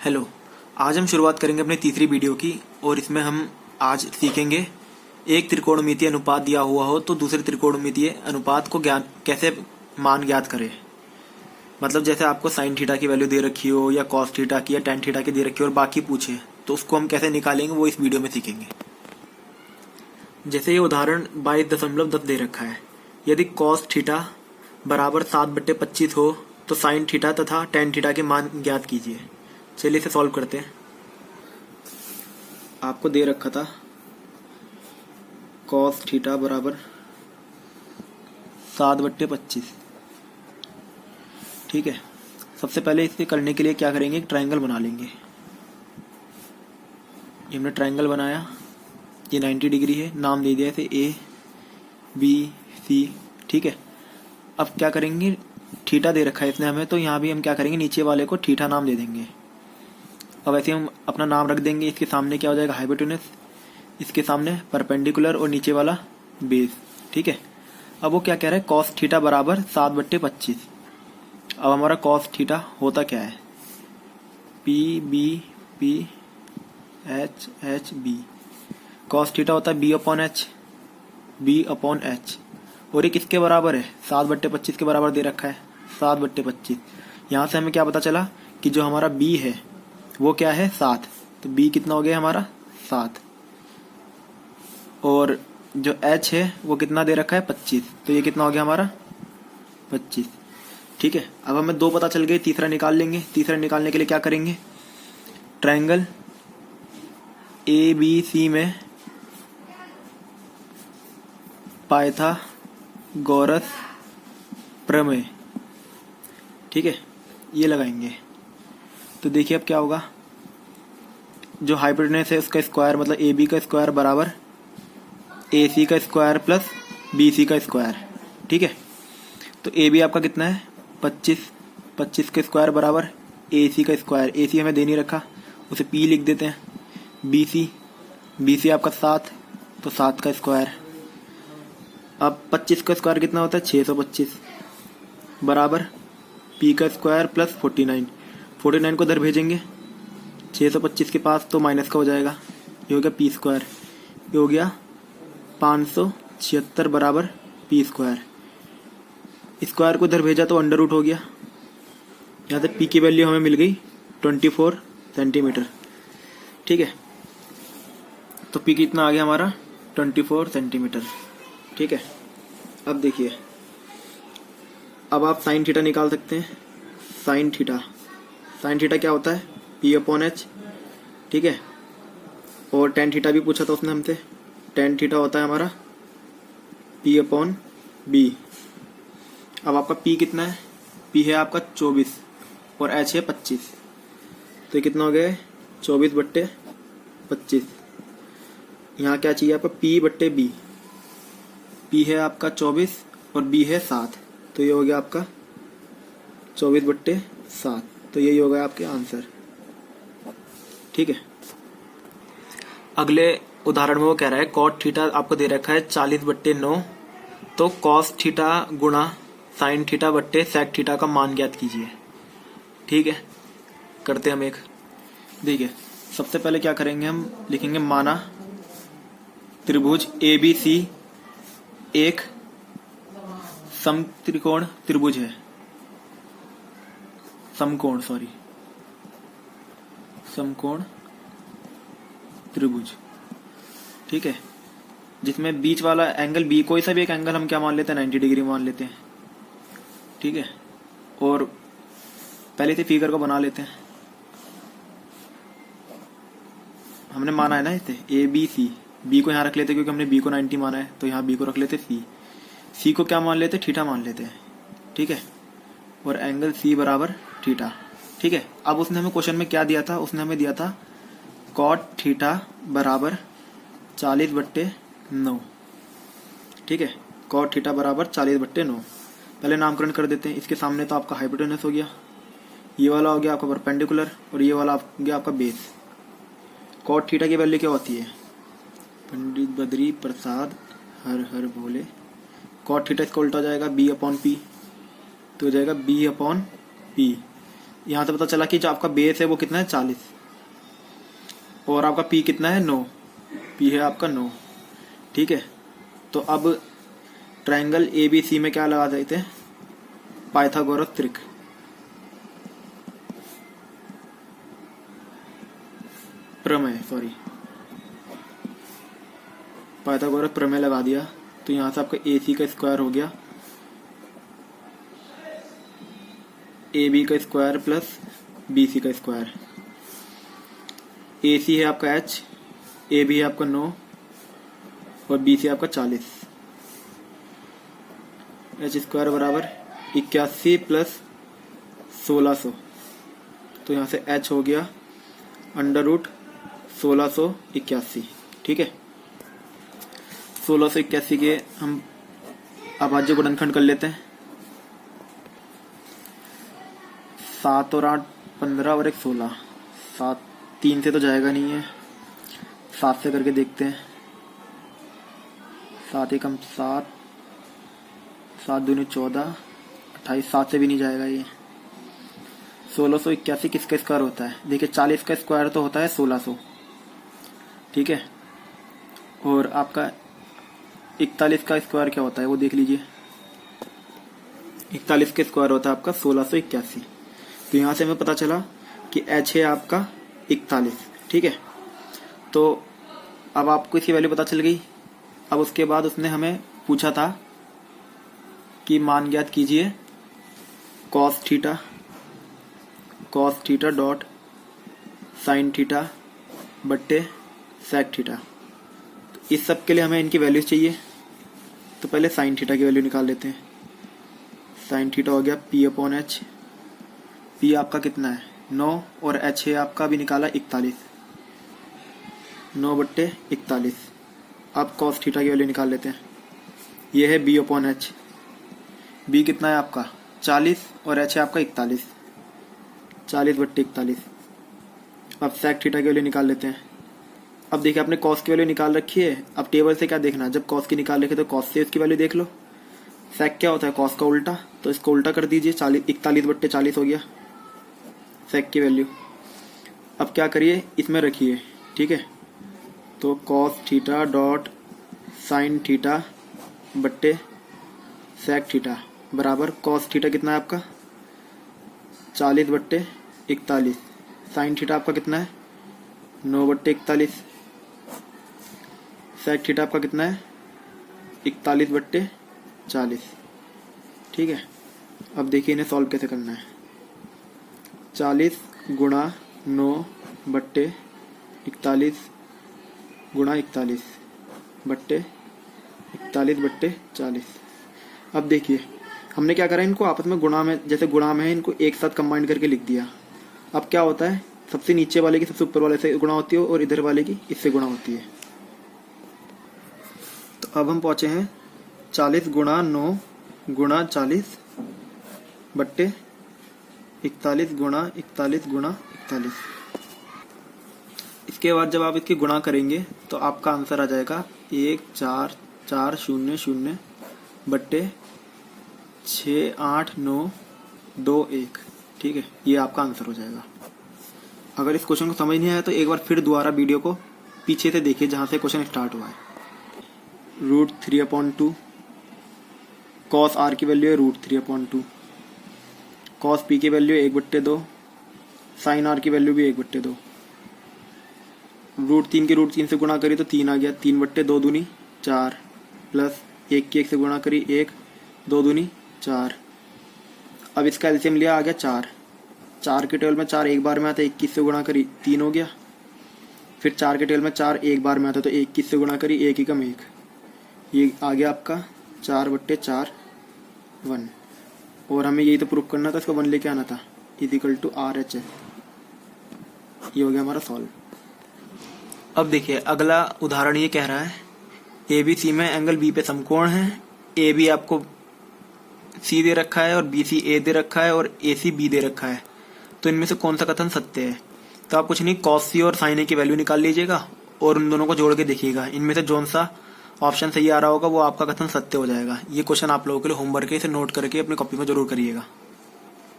Hello. आज हम शुरुआत करेंगे अपनी तीसरी वीडियो की और इसमें हम आज सीखेंगे एक त्रिकोणमितीय अनुपात दिया हुआ हो तो दूसरे त्रिकोणमितीय अनुपात को कैसे मान ज्ञात करें। मतलब जैसे आपको साइन थीटा की वैल्यू दे रखी हो या कॉस थीटा की या टेन थीटा की दे रखी हो और बाकी पूछे तो उसको हम कैसे निकालेंगे वो इस वीडियो में सीखेंगे। जैसे ये उदाहरण 22.10 दे रखा है। यदि कॉस थीटा बराबर 7/25 हो तो साइन थीटा तथा टेन थीटा के मान ज्ञात कीजिए। चलिए इसे सॉल्व करते हैं। आपको दे रखा था कॉस थीटा बराबर 7/25। ठीक है, सबसे पहले इसे करने के लिए क्या करेंगे, एक ट्रायंगल बना लेंगे। ये हमने ट्रायंगल बनाया, ये 90 डिग्री है, नाम दे दिया इसे ए बी सी। ठीक है, अब क्या करेंगे, थीटा दे रखा है इसने हमें, तो यहाँ भी हम क्या करेंगे, नीचे वाले को थीटा नाम दे देंगे। अब ऐसे हम अपना नाम रख देंगे। इसके सामने क्या हो जाएगा, हाइपोटेनस, इसके सामने परपेंडिकुलर और नीचे वाला बेस। ठीक है, अब वो क्या कह रहा है, कॉस थीटा बराबर 7/25। अब हमारा कॉस थीटा होता क्या है, P B P H H B. Cos theta होता है b/h, b/h। और ये किसके बराबर है, 7/25 के बराबर दे रखा है, 7/25। यहाँ से हमें क्या पता चला कि जो हमारा b है वो क्या है, 7। तो b कितना हो गया हमारा, 7। और जो h है वो कितना दे रखा है, 25। तो ये कितना हो गया हमारा, 25। ठीक है, अब हमें 2 पता चल गए, तीसरा निकाल लेंगे। तीसरा निकालने के लिए क्या करेंगे, ट्रायंगल ABC में पाइथागोरस प्रमेय, ठीक है, ये लगाएंगे। तो देखिए अब क्या होगा, जो हाइपोटेनस है उसका स्क्वायर मतलब AB का स्क्वायर बराबर AC का स्क्वायर प्लस BC का स्क्वायर। ठीक है, तो AB आपका कितना है, 25। 25 का स्क्वायर बराबर AC का स्क्वायर। AC हमें दे नहीं रखा, उसे P लिख देते हैं। BC आपका 7, तो 7 का स्क्वायर। अब 25 का स्क्वायर कितना होता है, 625 बराबर P का स्क्वायर प्लस 49। 49 को इधर भेजेंगे 625 के पास, तो माइनस का हो जाएगा, ये हो गया P स्क्वायर। ये हो गया 576 बराबर P स्क्वायर। स्क्वायर को इधर भेजा तो अंडर रूट हो गया। यहाँ से P की वैल्यू हमें मिल गई 24 सेंटीमीटर। ठीक है, तो P कितना आ गया हमारा, 24 सेंटीमीटर। ठीक है, अब देखिए, अब आप साइन थीटा निकाल सकते हैं। साइन थीटा क्या होता है, p/h। ठीक है, और टेन थीटा भी पूछा था उसने हमसे। टेन थीटा होता है हमारा p/b। अब आपका p कितना है, p है आपका 24 और h है 25। तो ये कितना हो गया, 24/25। यहाँ क्या चाहिए आपका, p/b। p है आपका 24 और b है 7, तो ये हो गया आपका 24/7। तो यही हो गया आपके आंसर। ठीक है, अगले उदाहरण में वो कह रहा है कॉट थीटा आपको दे रखा है 40/9, तो कॉस थीटा गुणा साइन थीटा बट्टे सेक थीटा का मान ज्ञात कीजिए। ठीक है, करते हम एक। देखिए, सबसे पहले क्या करेंगे, हम लिखेंगे माना त्रिभुज ABC एक समत्रिकोण त्रिभुज है, समकोण त्रिभुज। ठीक है, जिसमें बीच वाला एंगल B, कोई सा भी एक एंगल हम क्या मान लेते हैं, 90 डिग्री मान लेते हैं। ठीक है, और पहले से फिगर को बना लेते हैं। हमने माना है ना इसे ABC, B को यहाँ रख लेते क्योंकि हमने B को 90 माना है, तो यहाँ B को रख लेते C को क्या मान लेते, थीटा मान लेते हैं। ठीक है, और एंगल C बराबर थीटा। ठीक है, अब उसने हमें क्वेश्चन में क्या दिया था, उसने हमें दिया था कॉट थीटा बराबर 40/9। ठीक है, कॉट थीटा बराबर 40/9। पहले नामकरण कर देते हैं। इसके सामने तो आपका हाइपोटेनस हो गया, ये वाला हो गया आपका परपेंडिकुलर और ये वाला हो गया आपका बेस। कॉट थीटा की वैल्यू क्या होती है, पंडित बद्री प्रसाद हर हर बोले। कॉट थीटा इसका उल्टा हो जाएगा B/P, तो हो जाएगा B/P। यहाँ से पता चला कि जो आपका बेस है वो कितना है 40 और आपका पी कितना है 9, पी है आपका 9। ठीक है, तो अब ट्रायंगल ए बी सी में क्या लगा देते हैं, पाइथागोरस त्रिक। प्रमेय, सॉरी, पाइथागोरस प्रमेय लगा दिया तो यहाँ से आपका ए सी का स्क्वायर हो गया ए बी का स्क्वायर प्लस बी सी का स्क्वायर। ए सी है आपका एच, ए बी है आपका 9 और बी सी आपका 40। एच स्क्वायर बराबर 81 प्लस 1600, तो यहाँ से एच हो गया √ 1681। ठीक है, 1681 के हम अभाज्य गुणनखंड कर लेते हैं। 7 और 8 15 और 1 16। 7 3 से तो जाएगा नहीं है, 7 से करके देखते हैं। 7 एकम 7, 7 दूनी 14, 28, 7 से भी नहीं जाएगा ये। 1681 किसका स्क्वायर होता है, देखिए 40 का स्क्वायर तो होता है 1600। ठीक है, और आपका 41 का स्क्वायर क्या होता है वो देख लीजिए। 41 का स्क्वायर होता है आपका 1681। तो यहाँ से हमें पता चला कि एच है आपका 41। ठीक है, तो अब आपको इसकी वैल्यू पता चल गई। अब उसके बाद उसने हमें पूछा था कि मान ज्ञात कीजिए cos theta dot sine theta बट्टे सेक थीटा। तो इस सब के लिए हमें इनकी वैल्यूज चाहिए, तो पहले साइन थीटा की वैल्यू निकाल लेते हैं। साइन थीटा हो गया P/H। पी आपका कितना है 9 और एच है आपका भी निकाला 41, 9/41। अब कॉस थीटा की वैल्यू निकाल लेते हैं। ये है B/H। बी कितना है आपका 40 और एच है आपका 41, 40/41। अब सेक थीटा की वैल्यू निकाल लेते हैं। अब देखिए आपने कॉस की वैल्यू निकाल रखी है, अब टेबल से क्या देखना है, जब कॉस की निकाल रखी है तो कॉस से इसकी वैल्यू देख लो। सेक क्या होता है कॉस का उल्टा, तो इसको उल्टा कर दीजिए, 41/40 हो गया सेक की वैल्यू। अब क्या करिए इसमें रखिए। ठीक है, तो cos theta dot sine theta बट्टे सेक थीटा बराबर कॉस थीटा कितना है आपका 40/41, साइन थीटा आपका कितना है 9/41, सेक थीटा आपका कितना है 41/40। ठीक है, अब देखिए इन्हें सॉल्व कैसे करना है। 40 गुणा 9/41 गुणा 41 बट्टे 41/40। अब देखिए हमने क्या करा, इनको आपस में गुणा में, जैसे गुणा में है इनको एक साथ कंबाइन करके लिख दिया। अब क्या होता है, सबसे नीचे वाले की सबसे ऊपर वाले से गुणा होती है और इधर वाले की इससे गुणा होती है। तो अब हम पहुंचे हैं 40 गुणा 9 गुणा 40 बट्टे 41 गुणा 41 गुणा 41। इसके बाद जब आप इसकी गुणा करेंगे तो आपका आंसर आ जाएगा 14400 बट्टे 689221। ठीक है, ये आपका आंसर हो जाएगा। अगर इस क्वेश्चन को समझ नहीं आया तो एक बार फिर दोबारा वीडियो को पीछे से देखिए जहां से क्वेश्चन स्टार्ट हुआ है। √3/2 कॉस आर की वैल्यू है √3/2, कॉस पी की वैल्यू 1/2, साइन आर की वैल्यू भी 1/2। √3 की √3 से गुणा करी तो 3 आ गया, 3/2 दूनी 4 प्लस 1 की 1 से गुणा करी 1, 2 दूनी 4। अब इसका एलसीएम लिया, आ गया 4। 4 के टेबल में 4 एक बार में आता है, 21 से गुणा करी 3 हो गया। फिर 4 के टेबल में 4 एक बार में आता है तो 21 से गुणा करी 1 एकम 1, ये आ गया आपका 4/4 1। और हमें यही तो प्रूफ करना था, इसको 1 लेके आना था, = RHS। ये हो गया हमारा सॉल्व। अब देखिए अगला उदाहरण ये कह रहा है ABC में एंगल B पे समकोण है, AB आपको C दे रखा है और BC A दे रखा है और AC B दे रखा है। तो इनमें से कौन सा कथन सत्य है? तो आप कुछ नहीं, cos C और sin A की वैल्यू निकाल लीजिएगा और उन दोनों को जोड़ के देखिएगा, इनमें से जौन सा ऑप्शन सही आ रहा होगा वो आपका कथन सत्य हो जाएगा। ये क्वेश्चन आप लोगों के लिए होमवर्क है, इसे नोट करके अपनी कॉपी में जरूर करिएगा।